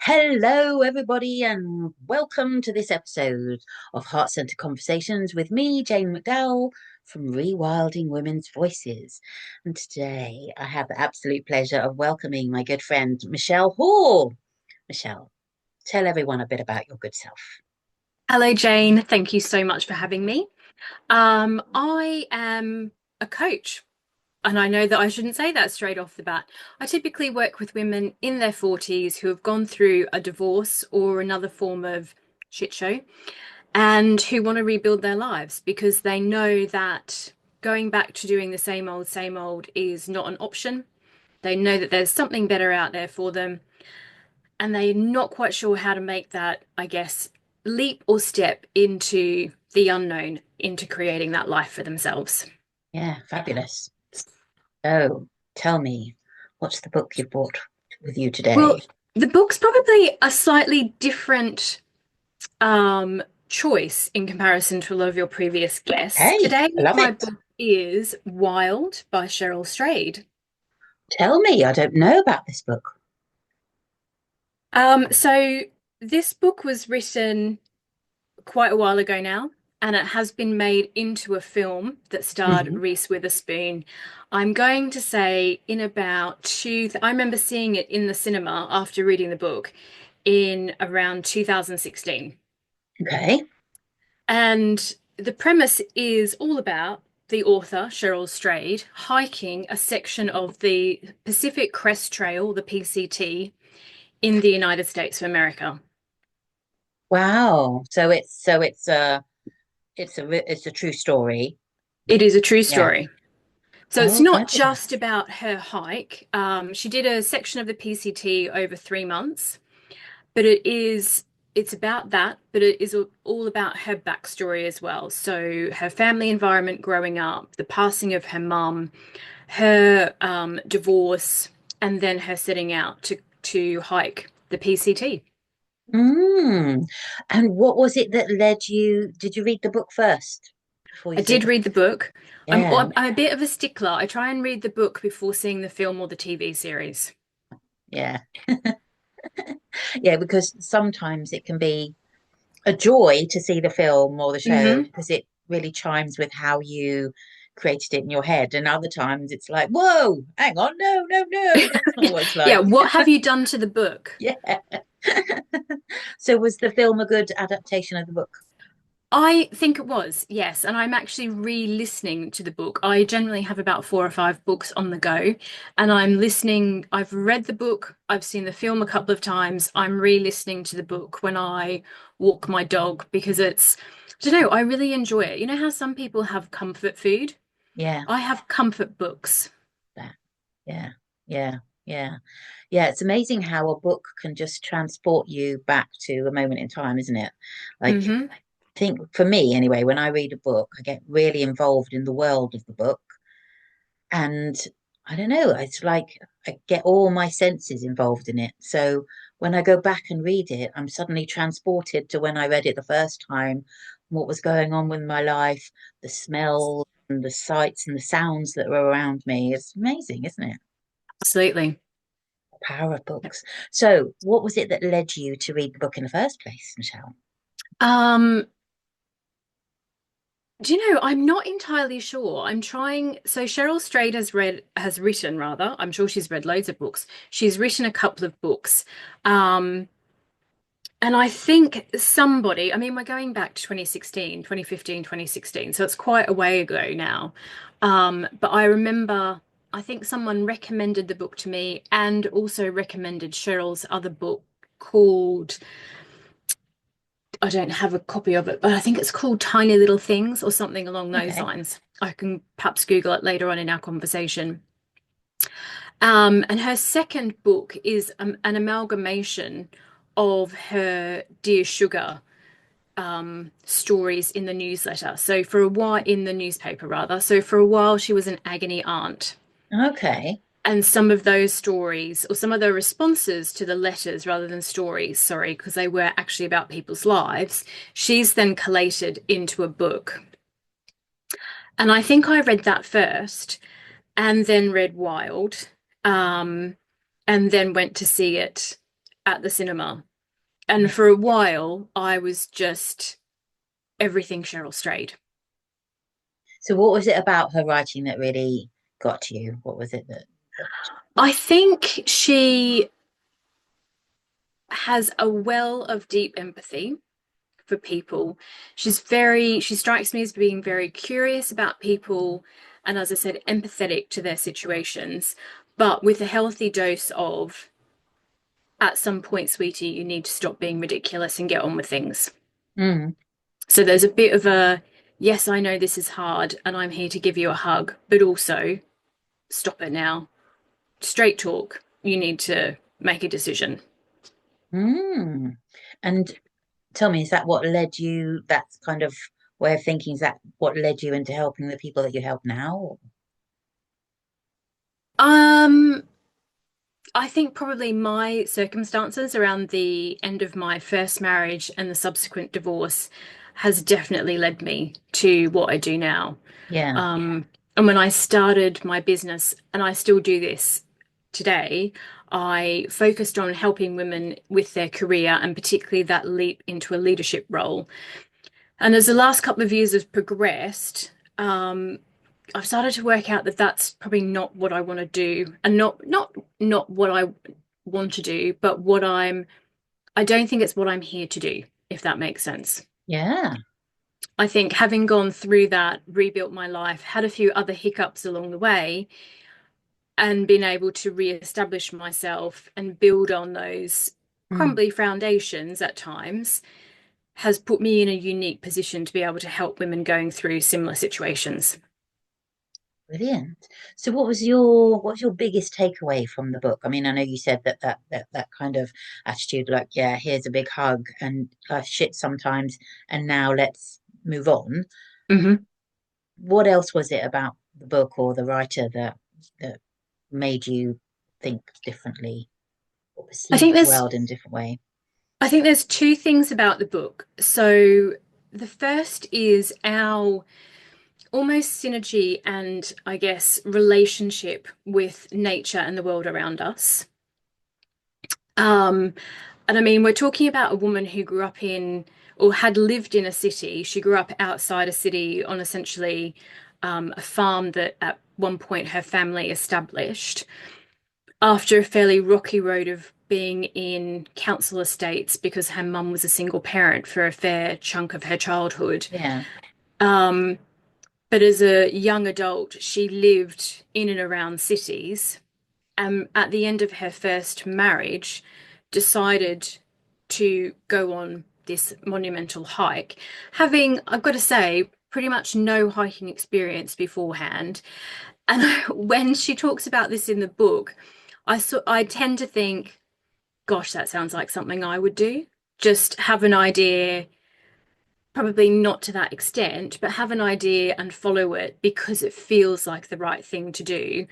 Hello, everybody, and welcome to this episode of Heart Centered Conversations with me, Jane McDowell from Rewilding Women's Voices. And today I have the absolute pleasure of welcoming my good friend, Michelle Hall. Michelle, tell everyone a bit about your good self. Hello, Jane. Thank you so much for having me. I am a coach, and I know that I shouldn't say that straight off the bat. I typically work with women in their 40s who have gone through a divorce or another form of shit show and who want to rebuild their lives because they know that going back to doing the same old is not an option. They know that there's something better out there for them, and they're not quite sure how to make that, I guess, leap or step into the unknown, into creating that life for themselves. Yeah, fabulous. So tell me, what's the book you've brought with you Well, today? the book's probably a slightly different choice in comparison to a lot of your previous guests. Hey, Today, I love my it. book is Wild by Cheryl Strayed. Tell me, I don't know about this book. So this book was written quite a while ago now, and it has been made into a film that starred Mhm. Reese Witherspoon. I'm going to say in about I remember seeing it in the cinema after reading the book in around 2016. Okay. And the premise is all about the author, Cheryl Strayed, hiking a section of the Pacific Crest Trail, the PCT, in the United States of America. Wow. So it's a true story. It is a true Yeah. story. So it's Oh, not just fabulous. about her hike. She did a section of the PCT over 3 months, but it's about that, but it is all about her backstory as well. So her family environment growing up, the passing of her mum, her divorce, and then her setting out to hike the PCT. Mm. And what was it that led you? Did you read the book first before I you did did the? read the book. Yeah, I'm a bit of a stickler. I try and read the book before seeing the film or the TV series. yeah, yeah. Because sometimes it can be a joy to see the film or the show Hmm. because it really chimes with how you created it in your head. And other times it's like, whoa, hang on, no, no, no. That's not what it's Yeah, like. what have you done to the book? Yeah. So was the film a good adaptation of the book? I think it was, yes. And I'm actually re-listening to the book. I generally have about 4 or 5 books on the go, and I'm listening. I've read the book, I've seen the film a couple of times. I'm re-listening to the book when I walk my dog because I don't know, I really enjoy it. You know how some people have comfort food? Yeah. I have comfort books. That. Yeah. Yeah. Yeah. Yeah, it's amazing how a book can just transport you back to a moment in time, isn't it? Like, Hmm. I think for me anyway, when I read a book, I get really involved in the world of the book. And I don't know, it's like I get all my senses involved in it. So when I go back and read it, I'm suddenly transported to when I read it the first time, what was going on with my life, the smells and the sights and the sounds that were around me. It's amazing, isn't it? Absolutely. Power of books. So, what was it that led you to read the book in the first place, Michelle? Um, Do you know, I'm not entirely sure. I'm trying. So Cheryl Strayed has written rather. I'm sure she's read loads of books. She's written a couple of books. Um, and I think somebody, I mean, we're going back to 2016, 2015, 2016, so it's quite a way ago now. But I remember, I think someone recommended the book to me and also recommended Cheryl's other book called I don't have a copy of it, but I think it's called Tiny Little Things or something along those Okay. lines. I can perhaps Google it later on in our conversation. And her second book is an amalgamation of her Dear Sugar stories in the newsletter. So for a while, in the newspaper rather. So for a while, she was an agony aunt. Okay. And some of those stories, or some of the responses to the letters rather than stories, sorry, because they were actually about people's lives, she's then collated into a book. And I think I read that first and then read Wild, um, and then went to see it at the cinema. And Yeah. for a while, I was just everything Cheryl Strayed. So what was it about her writing that really got to you? What was it that I think she has a well of deep empathy for people. She strikes me as being very curious about people and, as I said, empathetic to their situations, but with a healthy dose of, at some point, sweetie, you need to stop being ridiculous and get on with things. Mm, So there's a bit of a, yes, I know this is hard and I'm here to give you a hug, but also stop it now. Straight talk. You need to make a decision. mm. And tell me, is that what led you, that kind of way of thinking, is that what led you into helping the people that you help now? Um, I think probably my circumstances around the end of my first marriage and the subsequent divorce has definitely led me to what I do now. Yeah. And when I started my business, and I still do this today, I focused on helping women with their career and particularly that leap into a leadership role. And as the last couple of years have progressed, I've started to work out that that's probably not what I want to do, and not what I want to do, but I don't think it's what I'm here to do, if that makes sense. Yeah. I think having gone through that, rebuilt my life, had a few other hiccups along the way, and been able to re-establish myself and build on those Mm, crumbly foundations at times has put me in a unique position to be able to help women going through similar situations. brilliant. So what's your biggest takeaway from the book? I mean, I know you said that kind of attitude, like, yeah, here's a big hug and life shit sometimes, and now let's move on. Mm-hmm. What else was it about the book or the writer that made you think differently or I perceive think the there's world in a different way? I think there's two things about the book. So the first is our almost synergy and, I guess, relationship with nature and the world around us. Um, and I mean, we're talking about a woman who grew up in or had lived in a city. She grew up outside a city on essentially a farm that at one point her family established after a fairly rocky road of being in council estates because her mum was a single parent for a fair chunk of her childhood. Yeah. Um, but as a young adult, she lived in and around cities. And at the end of her first marriage, decided to go on this monumental hike, having, I've got to say, pretty much no hiking experience beforehand. And when she talks about this in the book, I tend to think, gosh, that sounds like something I would do. Just have an idea, probably not to that extent, but have an idea and follow it because it feels like the right thing to do,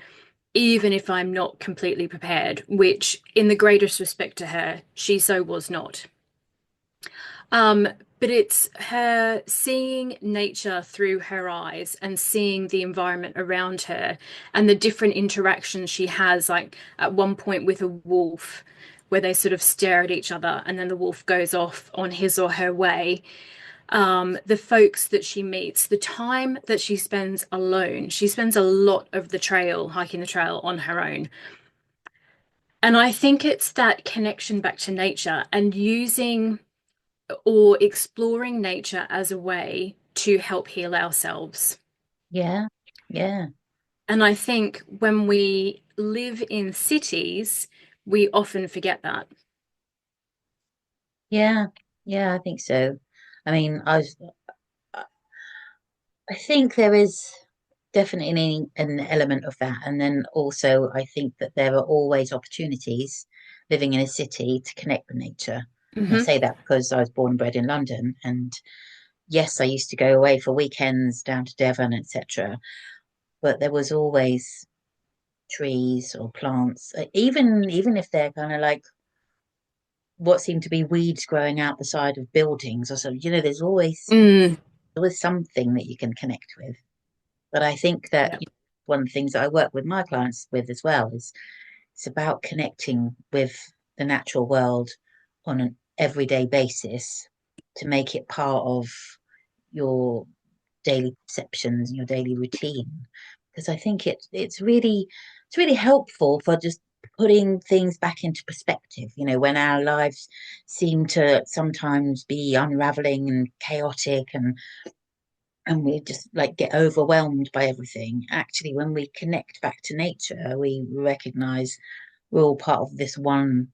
even if I'm not completely prepared, which, in the greatest respect to her, she so was not. Um, but it's her seeing nature through her eyes and seeing the environment around her and the different interactions she has, like at one point with a wolf, where they sort of stare at each other and then the wolf goes off on his or her way. The folks that she meets, the time that she spends alone. She spends a lot of the trail, hiking the trail on her own. And I think it's that connection back to nature and using or exploring nature as a way to help heal ourselves. Yeah. Yeah. And I think when we live in cities, we often forget that. Yeah. Yeah, I think so. I mean, I think there is definitely an element of that. And then also, I think that there are always opportunities living in a city to connect with nature. And I Hmm. say that because I was born and bred in London. And yes, I used to go away for weekends down to Devon, etc. But there was always trees or plants, even if they're kind of like what seem to be weeds growing out the side of buildings or something. There's Mm, always something that you can connect with. But I think that yep. one of the things that I work with my clients with as well is it's about connecting with. the natural world on an everyday basis to make it part of your daily perceptions and your daily routine. Because I think it's really helpful for just putting things back into perspective, when our lives seem to sometimes be unraveling and chaotic and we just like get overwhelmed by everything. Actually, when we connect back to nature, we recognize we're all part of this one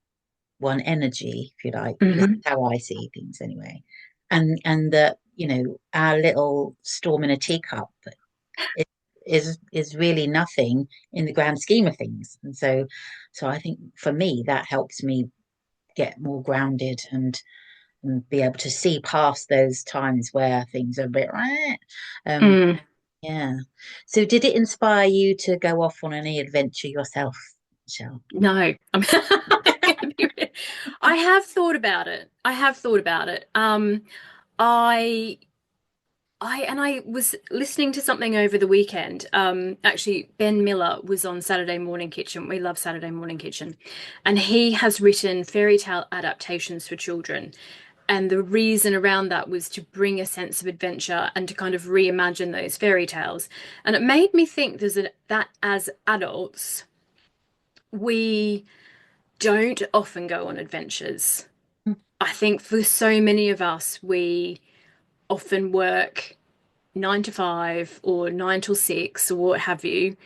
energy, if you like. That's Hmm. how I see things anyway. And that, our little storm in a teacup is is really nothing in the grand scheme of things. And so I think for me that helps me get more grounded and be able to see past those times where things are a bit um Mm. yeah. So did it inspire you to go off on any adventure yourself, Michelle? No, I have thought about it. I have thought about it. I I was listening to something over the weekend. Actually, Ben Miller was on Saturday Morning Kitchen. We love Saturday Morning Kitchen, and he has written fairy tale adaptations for children. And the reason around that was to bring a sense of adventure and to kind of reimagine those fairy tales. And it made me think that as adults, we don't often go on adventures. I think for so many of us, we often work 9 to 5 or 9 till 6 or what have you,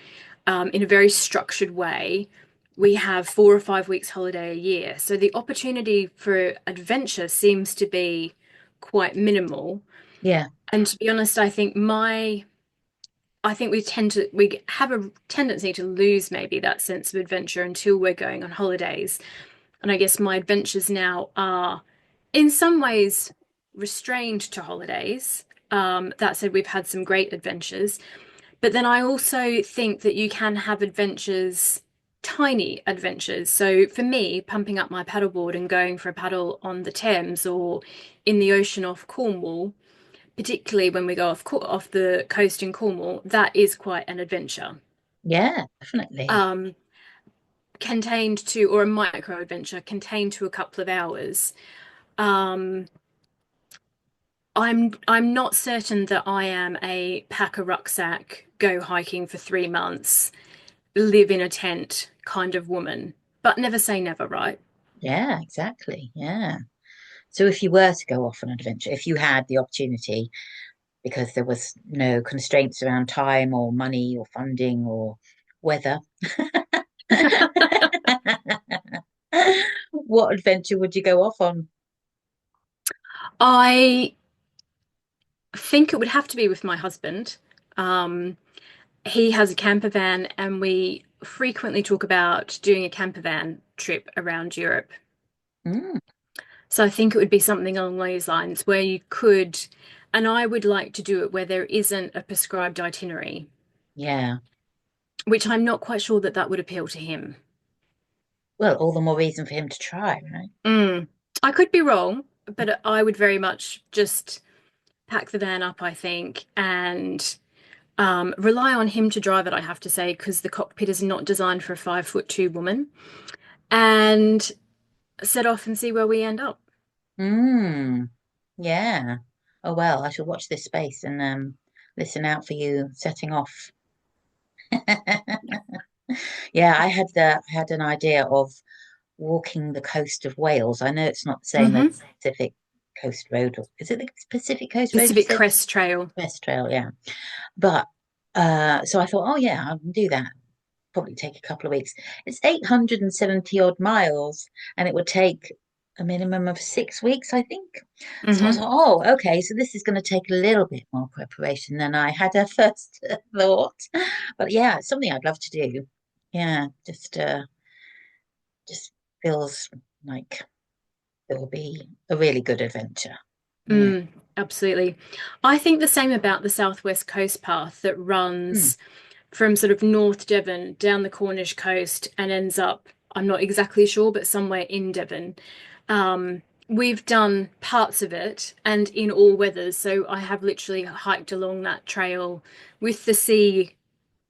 in a very structured way. We have 4 or 5 weeks holiday a year. So the opportunity for adventure seems to be quite minimal. Yeah, And to be honest, I think we have a tendency to lose maybe that sense of adventure until we're going on holidays. And I guess my adventures now are in some ways restrained to holidays. That said, we've had some great adventures. But then I also think that you can have adventures, tiny adventures. So for me, pumping up my paddleboard and going for a paddle on the Thames or in the ocean off Cornwall, particularly when we go off the coast in Cornwall, that is quite an adventure. yeah, definitely. Um, Contained to, or a micro adventure contained to a couple of hours. Um, I'm not certain that I am a pack a rucksack, go hiking for 3 months, live in a tent kind of woman. But never say never, right? Yeah, exactly. Yeah. So if you were to go off on an adventure, if you had the opportunity, because there was no constraints around time or money or funding or weather, what adventure would you go off on? I think it would have to be with my husband. Um, he has a camper van, and we frequently talk about doing a camper van trip around Europe. Mm, So I think it would be something along those lines where you could, and I would like to do it where there isn't a prescribed itinerary, yeah. which I'm not quite sure that that would appeal to him. Well, all the more reason for him to try, right? Mm. I could be wrong, but I would very much just pack the van up, I think, and rely on him to drive it, I have to say, because the cockpit is not designed for a 5'2" woman, and set off and see where we end up. Mm, yeah. Oh well, I shall watch this space and listen out for you setting off. Yeah, I had an idea of walking the coast of Wales. I know it's not the same as Hmm. Pacific Coast Road, or is it the Pacific Coast Road you Pacific said? Crest Trail. West Trail, yeah. But so I thought, oh yeah, I can do that. Probably take a couple of weeks. It's 870 odd miles, and it would take a minimum of 6 weeks, I think. So I Hmm. thought, oh, okay, so this is going to take a little bit more preparation than I had at first thought. But yeah, it's something I'd love to do. Yeah, just feels like it will be a really good adventure. Yeah. Mm, absolutely. I think the same about the Southwest Coast Path that Mm, runs from sort of North Devon down the Cornish coast and ends up, I'm not exactly sure, but somewhere in Devon. We've done parts of it and in all weathers. So I have literally hiked along that trail with the sea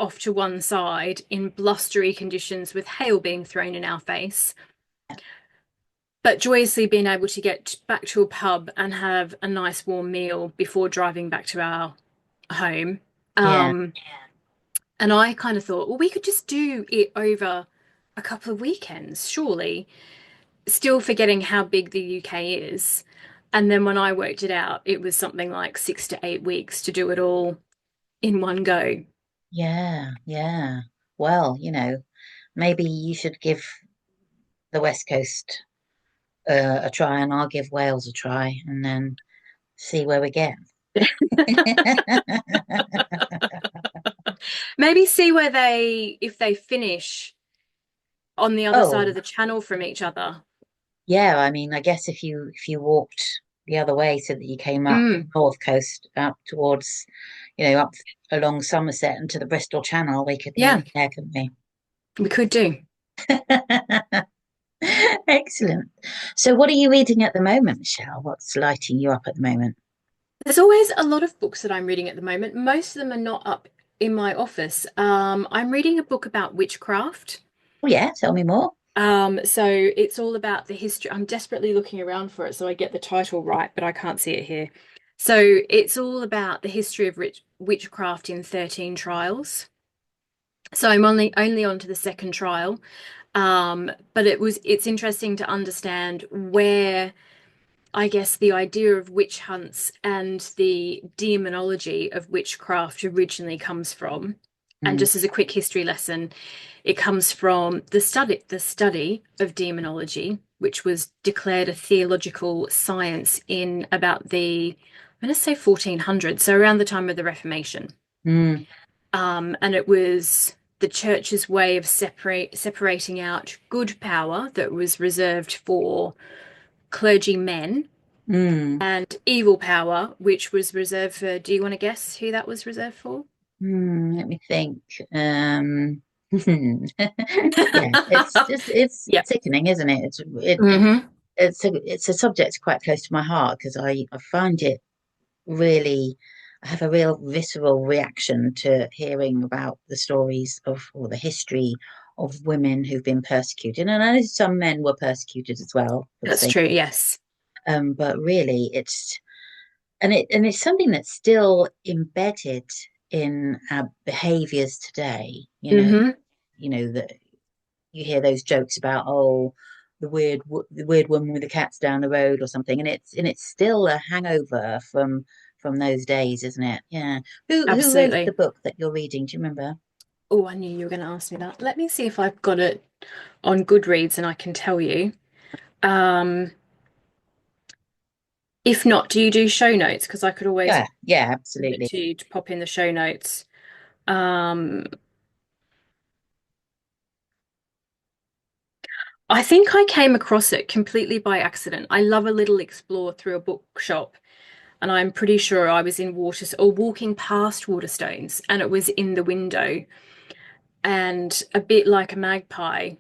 off to one side in blustery conditions with hail being thrown in our face. but joyously being able to get back to a pub and have a nice warm meal before driving back to our home. Yeah, Um, and I kind of thought, well, we could just do it over a couple of weekends, surely, still forgetting how big the UK is. And then when I worked it out, it was something like 6 to 8 weeks to do it all in one go. yeah, yeah. Well, maybe you should give the West Coast a try, and I'll give Wales a try, and then see where we get. Maybe see where if they finish on the other side of Oh, the channel from each other. yeah. I mean, I guess if you walked the other way so that you came up Mm, North Coast up towards, up along Somerset and to the Bristol Channel, we could meet yeah, there, couldn't we? we could do. Excellent. So, what are you reading at the moment, Michelle? What's lighting you up at the moment? There's always a lot of books that I'm reading at the moment. Most of them are not up in my office. I'm reading a book about witchcraft. Oh, yeah. Tell me more. So it's all about the history. I'm desperately looking around for it so I get the title right, but I can't see it here. So it's all about the history of witchcraft in 13 trials. So I'm only on to the second trial. But it's interesting to understand where I guess the idea of witch hunts and the demonology of witchcraft originally comes from. And Mm, just as a quick history lesson, it comes from the study of demonology, which was declared a theological science in about I'm going to say 1400s, so around the time of the Reformation. mm, And it was the church's way of separating out good power that was reserved for clergymen mm, and evil power, which was reserved for, do you want to guess who that was reserved for? Let me think. Yeah, it's Yep. sickening, isn't it? Hmm. It's a subject quite close to my heart because I find it really, I have a real visceral reaction to hearing about the stories of or the history of women who've been persecuted. And I know some men were persecuted as well for the That's same. true, yes. But really, it's something that's still embedded in our behaviours today. Hmm. That you hear those jokes about, oh, the weird woman with the cats down the road or something, and it's still a hangover from those days, isn't it? Yeah. Who wrote the Absolutely. book that you're reading? Do you remember? Oh, I knew you were going to ask me that. Let me see if I've got it on Goodreads and I can tell you. Um, if not, do you do show notes? Because I could always Yeah, yeah, give it absolutely. to you to pop in the show notes. Um, I think I came across it completely by accident. I love a little explore through a bookshop, and I'm pretty sure I was in Waters or walking past Waterstones, and it was in the window. And a bit like a magpie,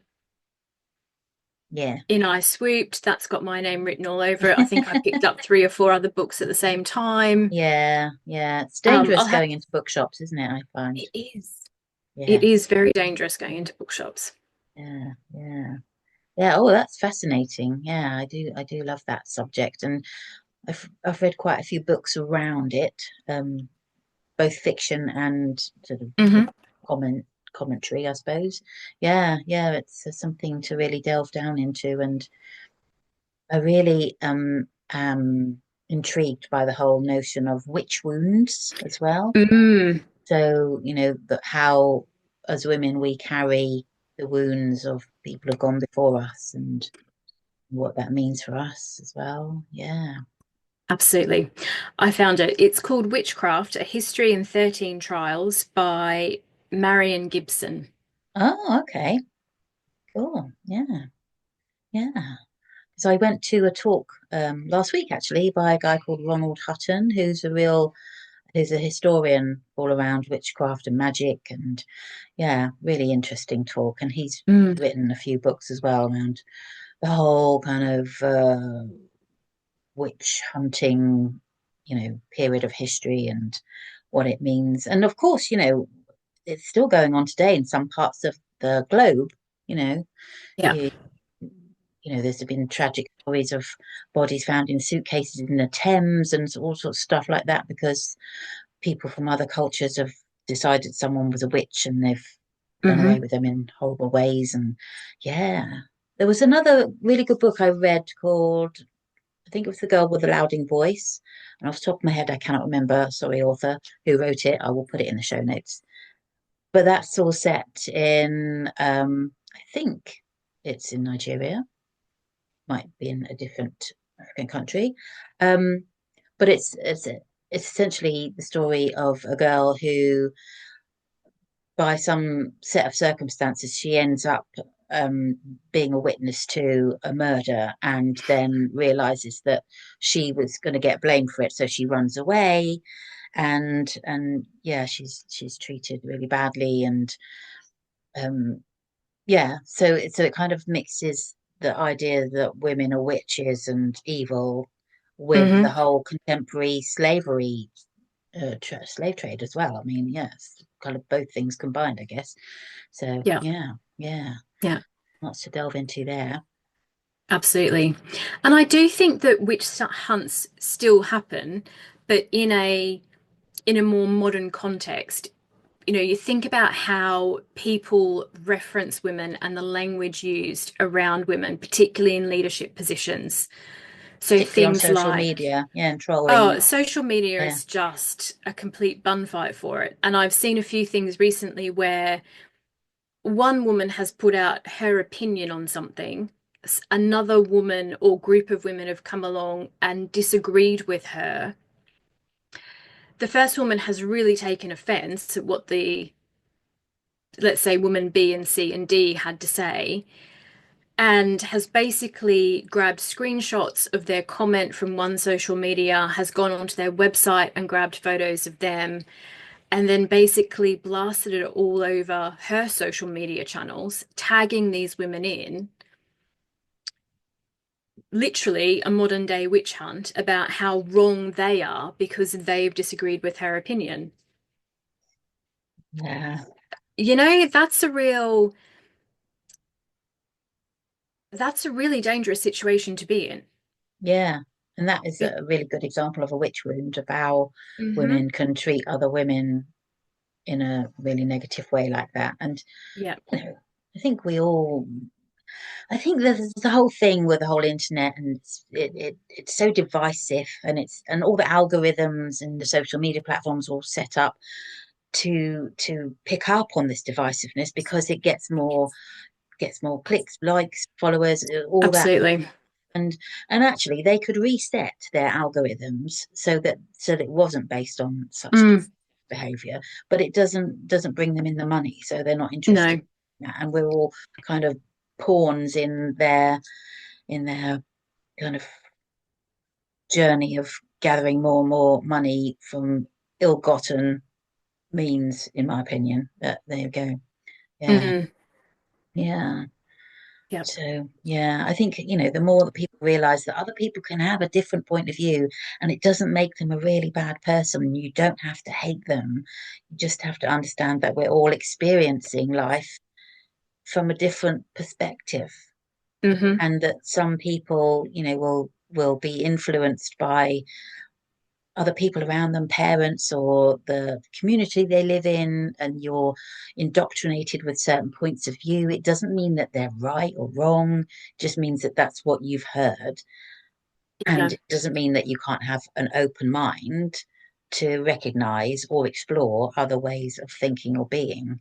Yeah. in I swooped. That's got my name written all over it. I think I picked up 3 or 4 other books at the same time. Yeah, yeah. It's dangerous I'll have. going into bookshops, isn't it? I find. It is. It Yeah, is very dangerous going into bookshops. yeah, yeah. Yeah, oh, that's fascinating. Yeah, I do love that subject, and I've read quite a few books around it, both fiction and sort of Hmm. commentary, I suppose. Yeah, yeah, it's something to really delve down into, and I really am intrigued by the whole notion of witch wounds as well. Mm, So, that how as women we carry the wounds of people who've gone before us and what that means for us as well. Yeah. absolutely. I found it. It's called Witchcraft, A History in 13 Trials by Marion Gibson. Oh, okay. Cool. Yeah. Yeah. So I went to a talk last week actually by a guy called Ronald Hutton, who's a historian all around witchcraft and magic, and yeah, really interesting talk. And he's Mm, written a few books as well around the whole kind of witch hunting, period of history and what it means. And of course, it's still going on today in some parts of the globe. You know, yeah. you there's been tragic stories of bodies found in suitcases in the Thames and all sorts of stuff like that because people from other cultures have decided someone was a witch and they've done away Hmm. with them in horrible ways. And yeah, there was another really good book I read called, I think it was The Girl with the Louding Voice. And off the top of my head, I cannot remember, sorry, author who wrote it. I will put it in the show notes. But that's all set in, I think it's in Nigeria, might be in a different African country. Um, but it's essentially the story of a girl who, by some set of circumstances, she ends up um, being a witness to a murder and then realizes that she was going to get blamed for it. So she runs away and yeah, she's treated really badly and um, yeah, so it kind of mixes the idea that women are witches and evil with the Hmm. whole contemporary slavery slave trade as well. I mean, yes, kind of both things combined, I guess. So Yeah, yeah, yeah, yeah, lots to delve into there. absolutely. And I do think that witch hunts still happen, but in a more modern context. You think about how people reference women and the language used around women, particularly in leadership positions. So Particularly on things social like, media, yeah, and trolling. oh, social media Yeah, is just a complete bun fight for it. And I've seen a few things recently where one woman has put out her opinion on something. Another woman or group of women have come along and disagreed with her. The first woman has really taken offense at what the, let's say, woman B and C and D had to say, and has basically grabbed screenshots of their comment from one social media, has gone onto their website and grabbed photos of them, and then basically blasted it all over her social media channels, tagging these women in. Literally a modern day witch hunt about how wrong they are because they've disagreed with her opinion. yeah, That's a really dangerous situation to be in. yeah. And that is Be- a really good example of a witch wound of how hmm. women can treat other women in a really negative way like that. And Yeah. you know, I think we all I think there's the whole thing with the whole internet, and it's so divisive, and all the algorithms and the social media platforms all set up to pick up on this divisiveness because it gets more clicks, likes, followers, all that, Absolutely. and actually they could reset their algorithms so that it wasn't based on such Mm, behavior, but it doesn't bring them in the money, so they're not interested no, in that, and we're all kind of pawns in their kind of journey of gathering more and more money from ill-gotten means, in my opinion. But there you go. Yeah, mm, yeah. yeah, So yeah, I think the more that people realize that other people can have a different point of view, and it doesn't make them a really bad person. You don't have to hate them. You just have to understand that we're all experiencing life from a different perspective, hmm, and that some people, will be influenced by other people around them, parents or the community they live in, and you're indoctrinated with certain points of view. It doesn't mean that they're right or wrong, it just means that that's what you've heard. And yeah, it doesn't mean that you can't have an open mind to recognize or explore other ways of thinking or being.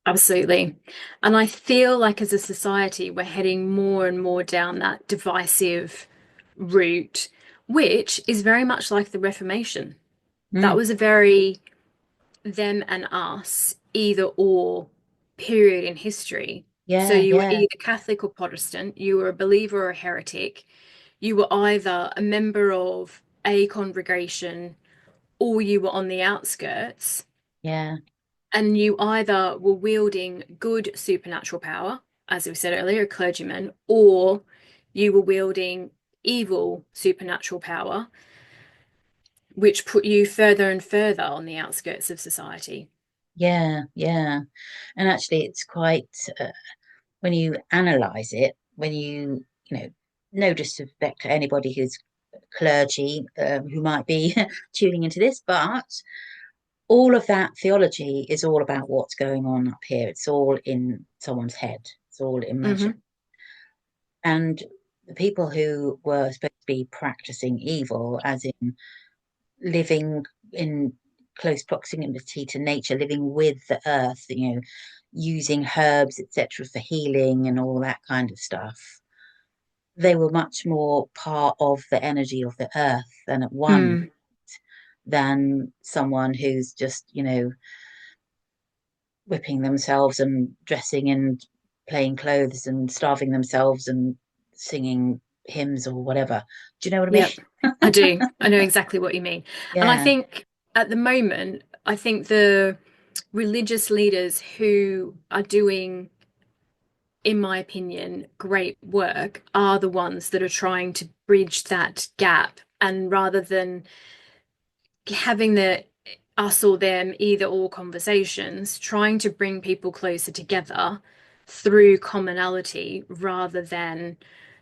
absolutely. And I feel like as a society, we're heading more and more down that divisive route, which is very much like the Reformation. That Mm, was a very them and us, either or period in history. So yeah, you were yeah, either Catholic or Protestant, you were a believer or a heretic, you were either a member of a congregation or you were on the outskirts, yeah, and you either were wielding good supernatural power, as we said earlier, a clergyman, or you were wielding evil supernatural power, which put you further and further on the outskirts of society. yeah, yeah. And actually, it's quite when you analyze it, when you know, no disrespect to anybody who's clergy who might be tuning into this, but all of that theology is all about what's going on up here. It's all in someone's head. It's all imagined. Hmm. And the people who were supposed to be practicing evil, as in living in close proximity to nature, living with the earth, using herbs, etc., for healing and all that kind of stuff. They were much more part of the energy of the earth than at one Mm. than someone who's just, whipping themselves and dressing and playing clothes and starving themselves and singing hymns or whatever. Do you know what I mean? Yep, I do. I know exactly what you mean. And I Yeah, think at the moment, I think the religious leaders who are doing, in my opinion, great work are the ones that are trying to bridge that gap. And rather than having the us or them, either or conversations, trying to bring people closer together through commonality rather than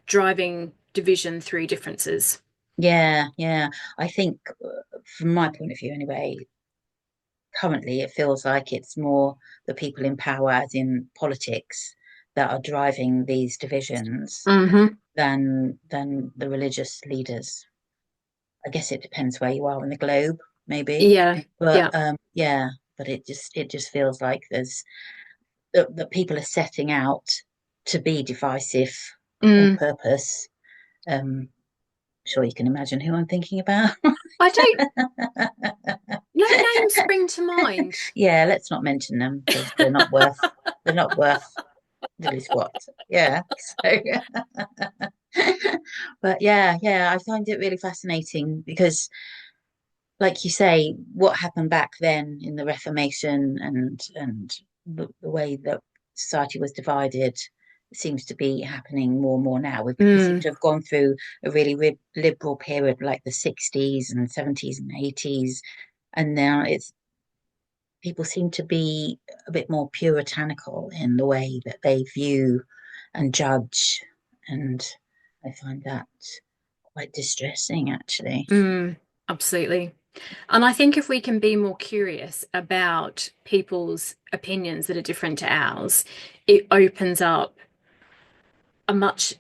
driving division through differences. yeah, yeah. I think, from my point of view anyway, currently it feels like it's more the people in power, as in politics, that are driving these divisions Hmm. than the religious leaders. I guess it depends where you are in the globe, maybe. Yeah, But yeah. yeah, but it just feels like that people are setting out to be divisive on Mm. purpose. Sure you can imagine who I'm thinking about. I don't, no names spring to mind. Yeah, let's not mention them because they're not worth diddly squat. Yeah. So but yeah, I find it really fascinating because, like you say, what happened back then in the Reformation and the way that society was divided seems to be happening more and more now. We seem Mm, to have gone through a really liberal period like the 60s and 70s and 80s, and now it's people seem to be a bit more puritanical in the way that they view and judge, and I find that quite distressing, actually. mm, absolutely. And I think if we can be more curious about people's opinions that are different to ours, it opens up a much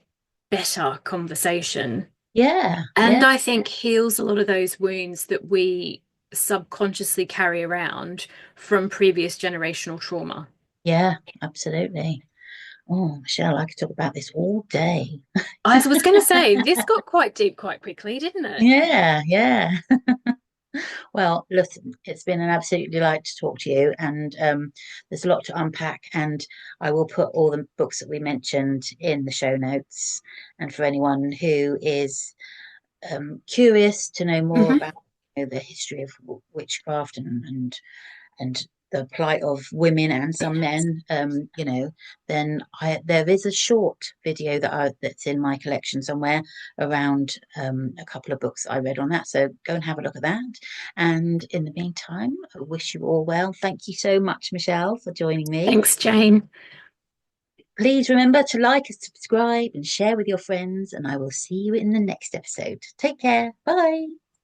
better conversation. Yeah, And yeah, I think heals a lot of those wounds that we subconsciously carry around from previous generational trauma. yeah, absolutely. Oh, Michelle, I could talk about this all day. I was going to say, this got quite deep quite quickly, didn't it? Yeah, yeah. Well, listen, it's been an absolute delight to talk to you, and there's a lot to unpack. And I will put all the books that we mentioned in the show notes. And for anyone who is curious to know more Hmm. about, the history of witchcraft and the plight of women and some men, then there is a short video that's in my collection somewhere around a couple of books I read on that. So go and have a look at that. And in the meantime, I wish you all well. Thank you so much, Michelle, for joining me. Thanks, Jane. Please remember to like and subscribe and share with your friends, and I will see you in the next episode. Take care. Bye.